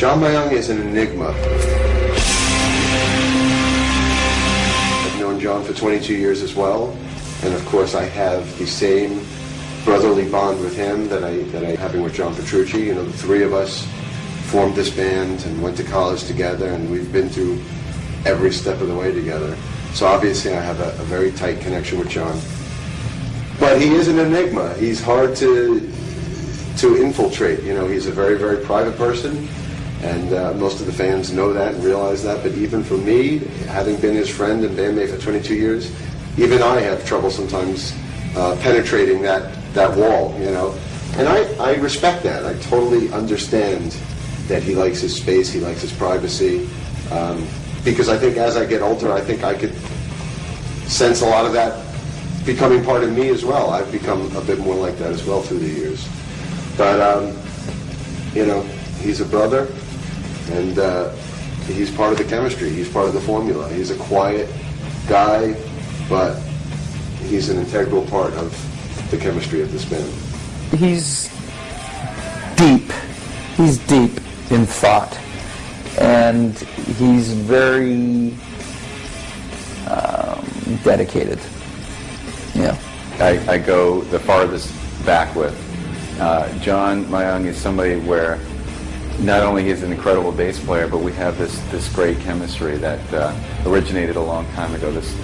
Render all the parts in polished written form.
John Myung is an enigma. I've known John for 22 years as well, and of course I have the same brotherly bond with him that I'm having with John Petrucci. You know, the three of us formed this band and went to college together, and we've been through every step of the way together. So obviously I have a very tight connection with John. But he is an enigma. He's hard to infiltrate. You know, he's a very, very private person, and most of the fans know that and realize that. But even for me, having been his friend and bandmate for 22 years, even I have trouble sometimes penetrating that wall, you know. And I respect that. I totally understand that he likes his space, he likes his privacy, because I think as I get older, I think I could sense a lot of that becoming part of me as well. I've become a bit more like that as well through the years. But, you know, he's a brother, and he's part of the chemistry. He's part of the formula. He's a quiet guy, but he's an integral part of the chemistry of this band. He's deep. He's deep in thought, and he's very dedicated. Yeah. I go the farthest back with John Myung is somebody where not only he's an incredible bass player, but we have this great chemistry that originated a long time ago. This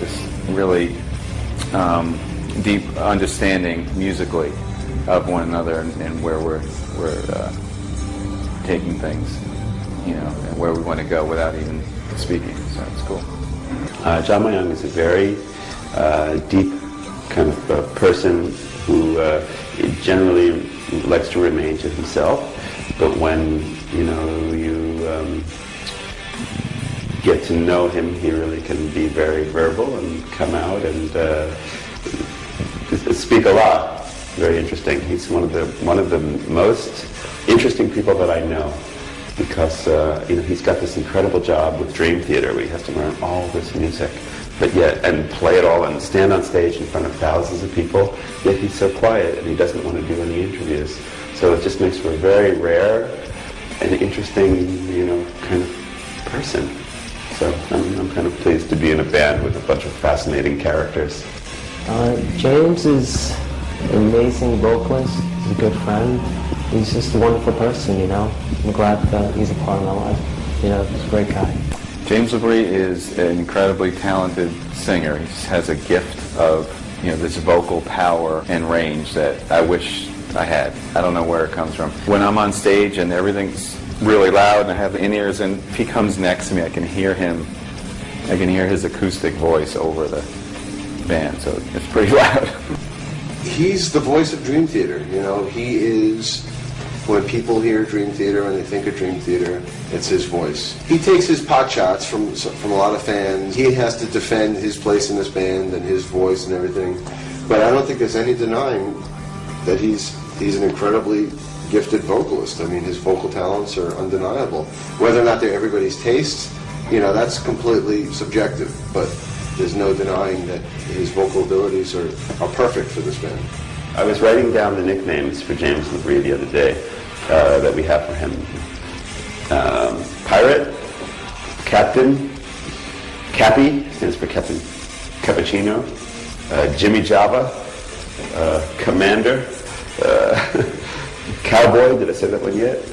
really deep understanding musically of one another and where we're taking things, you know, and where we want to go without even speaking. So it's cool. John Myung is a very deep kind of person who generally likes to remain to himself, but when you get to know him, he really can be very verbal and come out and speak a lot. Very interesting. He's one of the most interesting people that I know, because he's got this incredible job with Dream Theater where he has to learn all this music, but yet and play it all and stand on stage in front of thousands of people. Yet he's so quiet and he doesn't want to do any interviews. So it just makes for a very rare and interesting, kind of person. So I'm kind of pleased to be in a band with a bunch of fascinating characters. James is an amazing vocalist. He's a good friend. He's just a wonderful person, I'm glad that he's a part of my life. He's a great guy. James LaBrie is an incredibly talented singer. He just has a gift of, this vocal power and range that I wish I had. I don't know where it comes from. When I'm on stage and everything's really loud and I have in-ears, and if he comes next to me, I can hear him. I can hear his acoustic voice over the band, so it's pretty loud. He's the voice of Dream Theater. He is, when people hear Dream Theater and they think of Dream Theater, it's his voice. He takes his pot shots from a lot of fans. He has to defend his place in this band and his voice and everything. But I don't think there's any denying that he's an incredibly gifted vocalist. I mean, his vocal talents are undeniable. Whether or not they're everybody's taste, that's completely subjective. But there's no denying that his vocal abilities are perfect for this band. I was writing down the nicknames for James LaBrie the other day that we have for him. Pirate, Captain, Cappy, stands for Captain Cappuccino, Jimmy Java, Commander, Cowboy, did I say that one yet?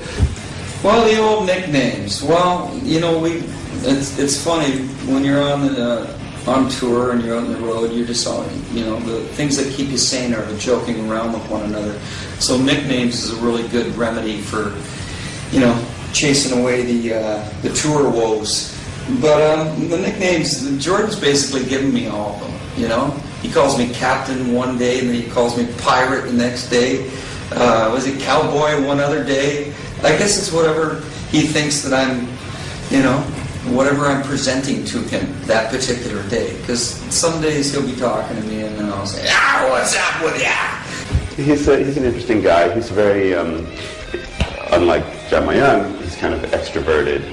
Well, the old nicknames. Well, it's funny when you're on tour and you're on the road, you're just all, the things that keep you sane are the joking around with one another. So nicknames is a really good remedy for, chasing away the tour woes. But the nicknames, Jordan's basically given me all of them, He calls me Captain one day, and then he calls me Pirate the next day. Was it Cowboy one other day? I guess it's whatever he thinks that I'm, whatever I'm presenting to him that particular day. Because some days he'll be talking to me and then I'll say, what's up with ya? He's an interesting guy. He's very, unlike John Myung, he's kind of extroverted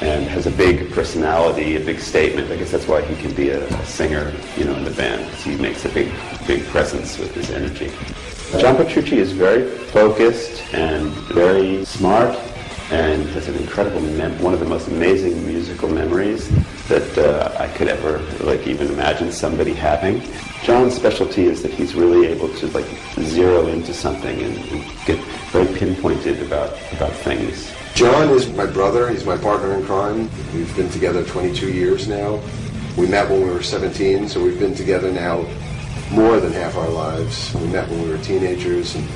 and has a big personality, a big statement. I guess that's why he can be a singer, in the band. He makes a big presence with his energy. John Petrucci is very focused and very smart and has an incredible, one of the most amazing musical memories that I could ever even imagine somebody having. John's specialty is that he's really able to zero into something and get very pinpointed about things. John is my brother. He's my partner in crime. We've been together 22 years now. We met when we were 17, so we've been together now more than half our lives. We met when we were teenagers, and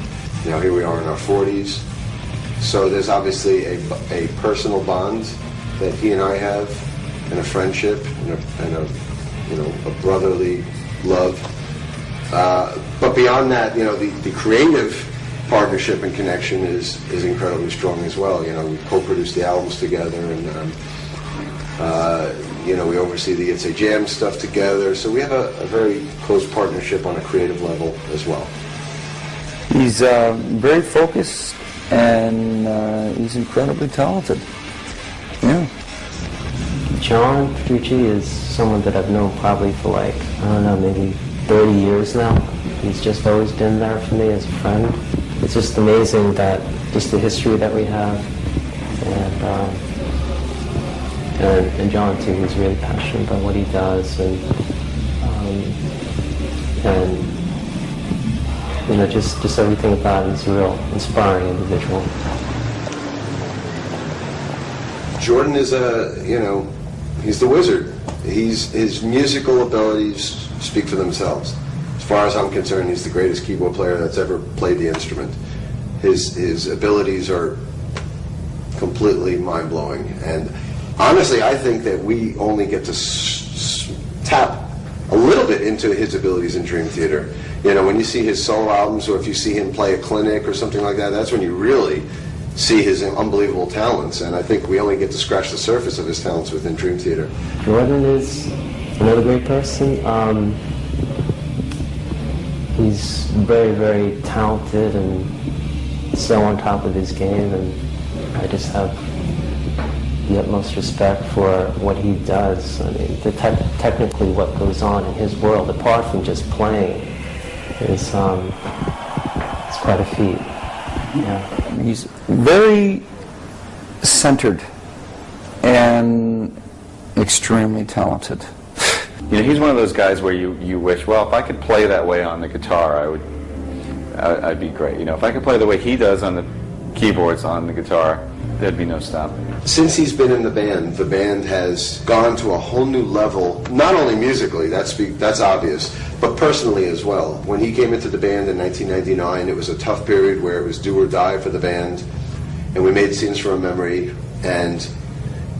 now here we are in our 40s. So there's obviously a personal bond that he and I have, and a friendship, and a brotherly love. But beyond that, the creative partnership and connection is incredibly strong as well. We co-produce the albums together, and we oversee the It's a Jam stuff together. So we have a very close partnership on a creative level as well. He's very focused, and he's incredibly talented. Yeah. John Petrucci is someone that I've known probably for maybe 30 years now. He's just always been there for me as a friend. It's just amazing that just the history that we have, and John too, he's really passionate about what he does, and just everything about him is a real inspiring individual. Jordan is he's the wizard. His musical abilities speak for themselves. As far as I'm concerned, he's the greatest keyboard player that's ever played the instrument. His abilities are completely mind-blowing, and honestly, I think that we only get to tap a little bit into his abilities in Dream Theater. When you see his solo albums, or if you see him play a clinic or something like that, that's when you really see his unbelievable talents, and I think we only get to scratch the surface of his talents within Dream Theater. Jordan is another great person. He's very, very talented and so on top of his game, and I just have the utmost respect for what he does. I mean, technically what goes on in his world, apart from just playing, is it's quite a feat. Yeah. He's very centered and extremely talented. He's one of those guys where you wish, well, if I could play that way on the guitar, I'd be great. If I could play the way he does on the keyboards on the guitar, there'd be no stopping. Since he's been in the band has gone to a whole new level, not only musically, that's obvious, but personally as well. When he came into the band in 1999, it was a tough period where it was do or die for the band, and we made Scenes from a Memory, and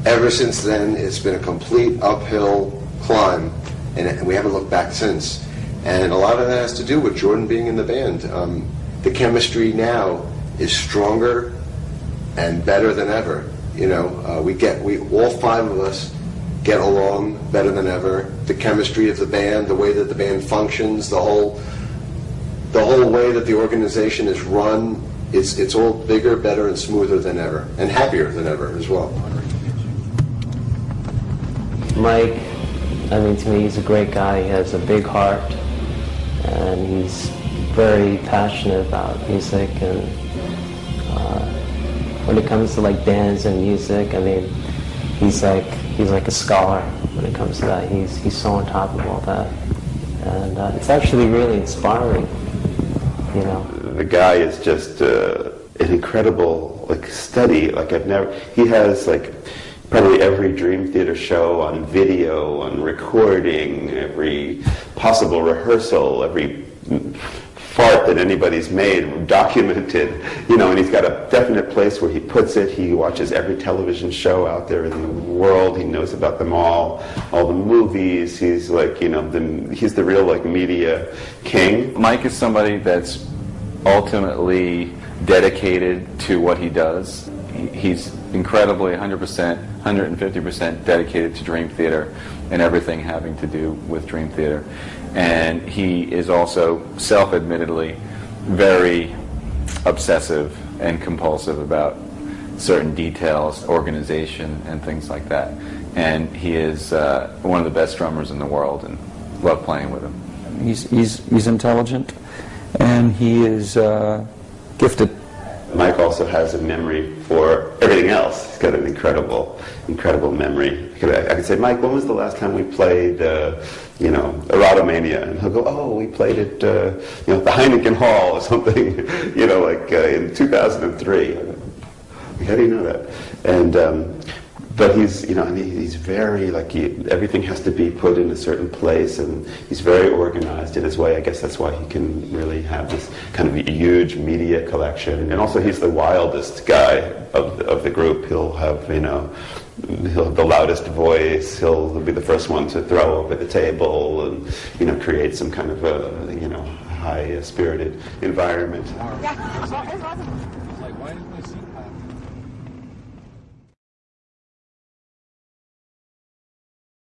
ever since then, it's been a complete uphill climb, and we haven't looked back since. And a lot of that has to do with Jordan being in the band. The chemistry now is stronger and better than ever. We all five of us get along better than ever. The chemistry of the band, the way that the band functions, the whole way that the organization is run, it's all bigger, better, and smoother than ever, and happier than ever as well. Mike, to me, he's a great guy. He has a big heart, and he's very passionate about music, and when it comes to bands and music, he's like a scholar when it comes to that. He's so on top of all that, and it's actually really inspiring. The guy is just an incredible study. He has probably every Dream Theater show on video, on recording, every possible rehearsal, every fart that anybody's made documented, and he's got a definite place where he puts it. He watches every television show out there in the world. He knows about them all the movies. He's he's the real media king. Mike is somebody that's ultimately dedicated to what he does. He's incredibly 100%, 150% dedicated to Dream Theater and everything having to do with Dream Theater. And he is also self-admittedly very obsessive and compulsive about certain details, organization, and things like that. And he is one of the best drummers in the world, and love playing with him. He's intelligent, and he is gifted. Mike also has a memory for everything else. He's got an incredible memory. I could say, Mike, when was the last time we played, Erotomania? And he'll go, oh, we played it, the Heineken Hall or something, in 2003. How do you know that? And but he's, he's very everything has to be put in a certain place, and he's very organized in his way. I guess that's why he can really have this kind of huge media collection. And also, he's the wildest guy of the group. He'll have, he'll have the loudest voice. He'll be the first one to throw over the table, and create some kind of a high-spirited environment. Ja, so ist was.